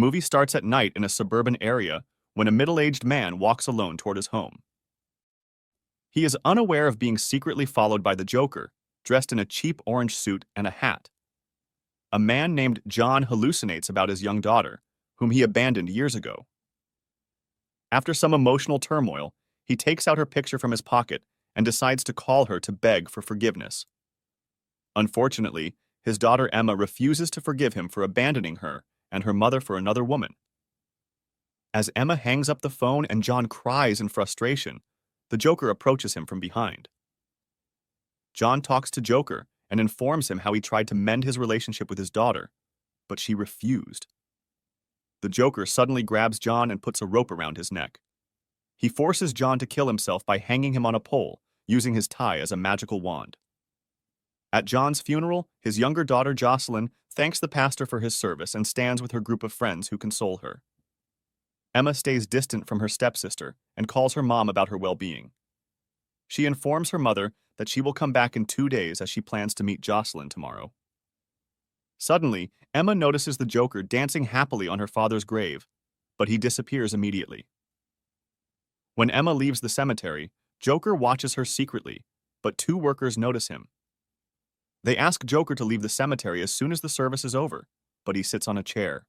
movie starts at night in a suburban area when a middle-aged man walks alone toward his home. He is unaware of being secretly followed by the Joker, dressed in a cheap orange suit and a hat. A man named John hallucinates about his young daughter, whom he abandoned years ago. After some emotional turmoil, he takes out her picture from his pocket and decides to call her to beg for forgiveness. Unfortunately, his daughter Emma refuses to forgive him for abandoning her and her mother for another woman. As Emma hangs up the phone and John cries in frustration, the Joker approaches him from behind. John talks to Joker and informs him how he tried to mend his relationship with his daughter, but she refused. The Joker suddenly grabs John and puts a rope around his neck. He forces John to kill himself by hanging him on a pole, using his tie as a magical wand. At John's funeral, his younger daughter Jocelyn thanks the pastor for his service and stands with her group of friends who console her. Emma stays distant from her stepsister and calls her mom about her well-being. She informs her mother that she will come back in 2 days as she plans to meet Jocelyn tomorrow. Suddenly, Emma notices the Joker dancing happily on her father's grave, but he disappears immediately. When Emma leaves the cemetery, Joker watches her secretly, but 2 workers notice him. They ask Joker to leave the cemetery as soon as the service is over, but he sits on a chair.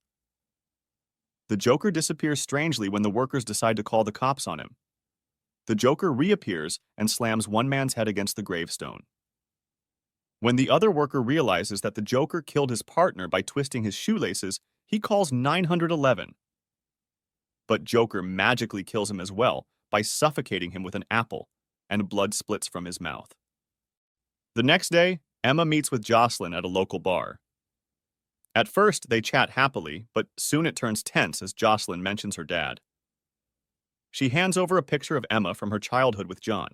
The Joker disappears strangely when the workers decide to call the cops on him. The Joker reappears and slams one man's head against the gravestone. When the other worker realizes that the Joker killed his partner by twisting his shoelaces, he calls 911. But Joker magically kills him as well by suffocating him with an apple, and blood splits from his mouth. The next day, Emma meets with Jocelyn at a local bar. At first, they chat happily, but soon it turns tense as Jocelyn mentions her dad. She hands over a picture of Emma from her childhood with John.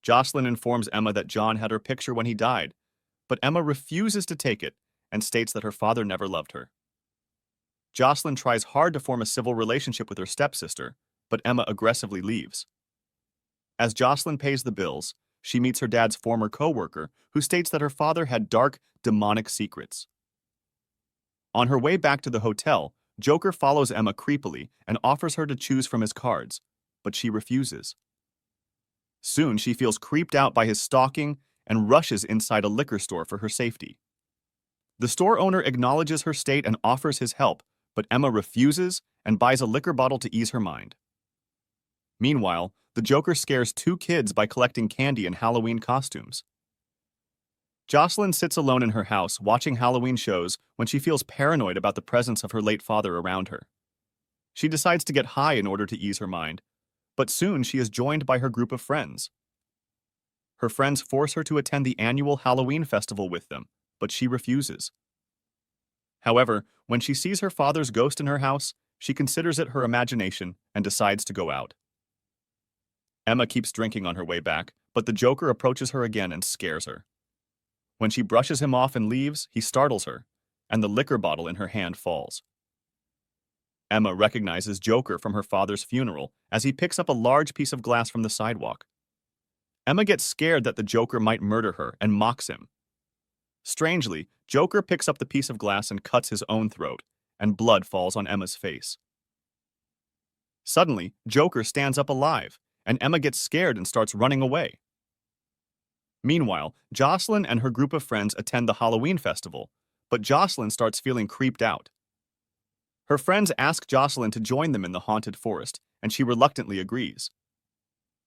Jocelyn informs Emma that John had her picture when he died, but Emma refuses to take it and states that her father never loved her. Jocelyn tries hard to form a civil relationship with her stepsister, but Emma aggressively leaves. As Jocelyn pays the bills, she meets her dad's former co-worker who states that her father had dark, demonic secrets. On her way back to the hotel, Joker follows Emma creepily and offers her to choose from his cards, but she refuses. Soon she feels creeped out by his stalking and rushes inside a liquor store for her safety. The store owner acknowledges her state and offers his help, but Emma refuses and buys a liquor bottle to ease her mind. Meanwhile, the Joker scares 2 kids by collecting candy and Halloween costumes. Jocelyn sits alone in her house watching Halloween shows when she feels paranoid about the presence of her late father around her. She decides to get high in order to ease her mind, but soon she is joined by her group of friends. Her friends force her to attend the annual Halloween festival with them, but she refuses. However, when she sees her father's ghost in her house, she considers it her imagination and decides to go out. Emma keeps drinking on her way back, but the Joker approaches her again and scares her. When she brushes him off and leaves, he startles her, and the liquor bottle in her hand falls. Emma recognizes Joker from her father's funeral as he picks up a large piece of glass from the sidewalk. Emma gets scared that the Joker might murder her and mocks him. Strangely, Joker picks up the piece of glass and cuts his own throat, and blood falls on Emma's face. Suddenly, Joker stands up alive, and Emma gets scared and starts running away. Meanwhile, Jocelyn and her group of friends attend the Halloween festival, but Jocelyn starts feeling creeped out. Her friends ask Jocelyn to join them in the haunted forest, and she reluctantly agrees.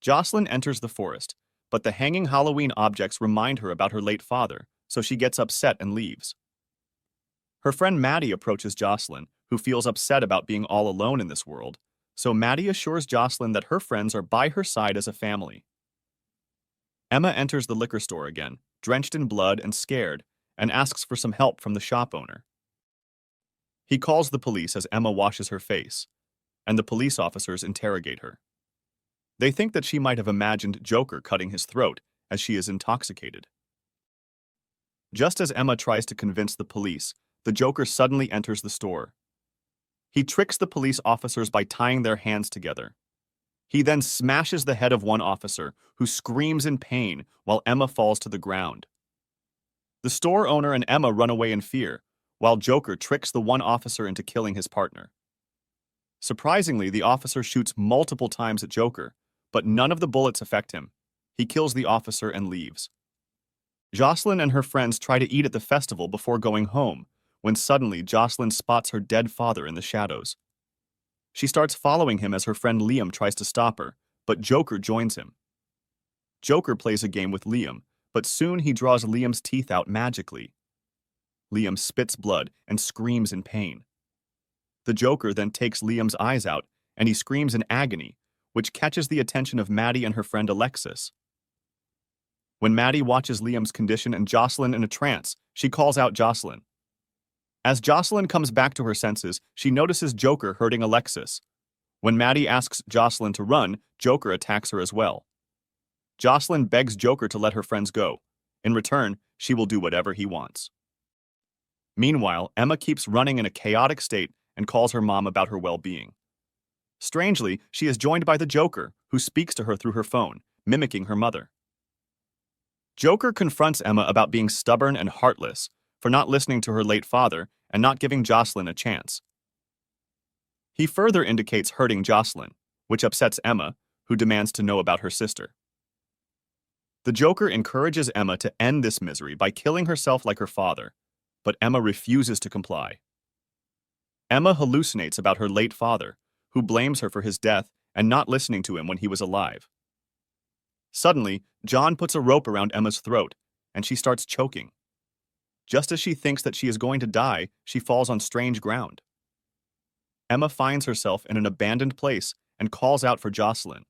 Jocelyn enters the forest, but the hanging Halloween objects remind her about her late father, so she gets upset and leaves. Her friend Maddie approaches Jocelyn, who feels upset about being all alone in this world, so Maddie assures Jocelyn that her friends are by her side as a family. Emma enters the liquor store again, drenched in blood and scared, and asks for some help from the shop owner. He calls the police as Emma washes her face, and the police officers interrogate her. They think that she might have imagined Joker cutting his throat as she is intoxicated. Just as Emma tries to convince the police, the Joker suddenly enters the store. He tricks the police officers by tying their hands together. He then smashes the head of one officer, who screams in pain while Emma falls to the ground. The store owner and Emma run away in fear, while Joker tricks the one officer into killing his partner. Surprisingly, the officer shoots multiple times at Joker, but none of the bullets affect him. He kills the officer and leaves. Jocelyn and her friends try to eat at the festival before going home, when suddenly Jocelyn spots her dead father in the shadows. She starts following him as her friend Liam tries to stop her, but Joker joins him. Joker plays a game with Liam, but soon he draws Liam's teeth out magically. Liam spits blood and screams in pain. The Joker then takes Liam's eyes out, and he screams in agony, which catches the attention of Maddie and her friend Alexis. When Maddie watches Liam's condition and Jocelyn in a trance, she calls out Jocelyn. As Jocelyn comes back to her senses, she notices Joker hurting Alexis. When Maddie asks Jocelyn to run, Joker attacks her as well. Jocelyn begs Joker to let her friends go. In return, she will do whatever he wants. Meanwhile, Emma keeps running in a chaotic state and calls her mom about her well-being. Strangely, she is joined by the Joker, who speaks to her through her phone, mimicking her mother. Joker confronts Emma about being stubborn and heartless, for not listening to her late father and not giving Jocelyn a chance. He further indicates hurting Jocelyn, which upsets Emma, who demands to know about her sister. The Joker encourages Emma to end this misery by killing herself like her father, but Emma refuses to comply. Emma hallucinates about her late father, who blames her for his death and not listening to him when he was alive. Suddenly, John puts a rope around Emma's throat, and she starts choking. Just as she thinks that she is going to die, she falls on strange ground. Emma finds herself in an abandoned place and calls out for Jocelyn.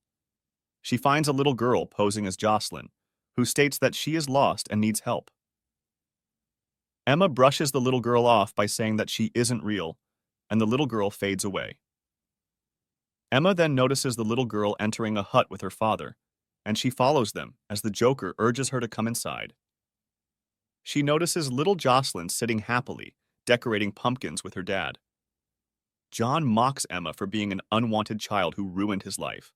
She finds a little girl posing as Jocelyn, who states that she is lost and needs help. Emma brushes the little girl off by saying that she isn't real, and the little girl fades away. Emma then notices the little girl entering a hut with her father, and she follows them as the Joker urges her to come inside. She notices little Jocelyn sitting happily, decorating pumpkins with her dad. John mocks Emma for being an unwanted child who ruined his life.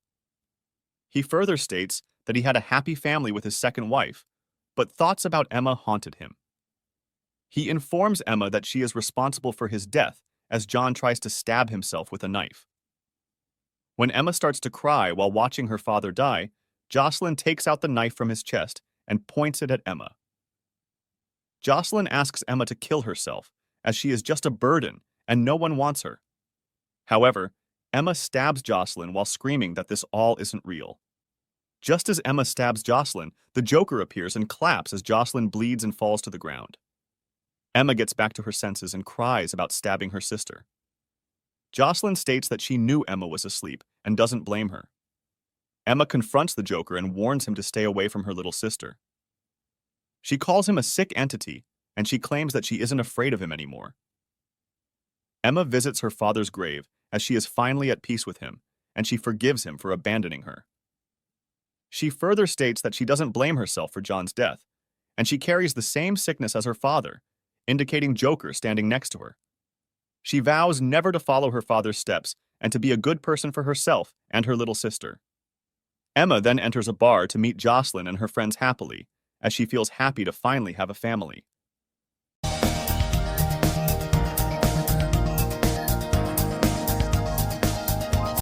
He further states that he had a happy family with his second wife, but thoughts about Emma haunted him. He informs Emma that she is responsible for his death as John tries to stab himself with a knife. When Emma starts to cry while watching her father die, Jocelyn takes out the knife from his chest and points it at Emma. Jocelyn asks Emma to kill herself, as she is just a burden and no one wants her. However, Emma stabs Jocelyn while screaming that this all isn't real. Just as Emma stabs Jocelyn, the Joker appears and claps as Jocelyn bleeds and falls to the ground. Emma gets back to her senses and cries about stabbing her sister. Jocelyn states that she knew Emma was asleep and doesn't blame her. Emma confronts the Joker and warns him to stay away from her little sister. She calls him a sick entity, and she claims that she isn't afraid of him anymore. Emma visits her father's grave as she is finally at peace with him, and she forgives him for abandoning her. She further states that she doesn't blame herself for John's death, and she carries the same sickness as her father, indicating Joker standing next to her. She vows never to follow her father's steps and to be a good person for herself and her little sister. Emma then enters a bar to meet Jocelyn and her friends happily, as she feels happy to finally have a family.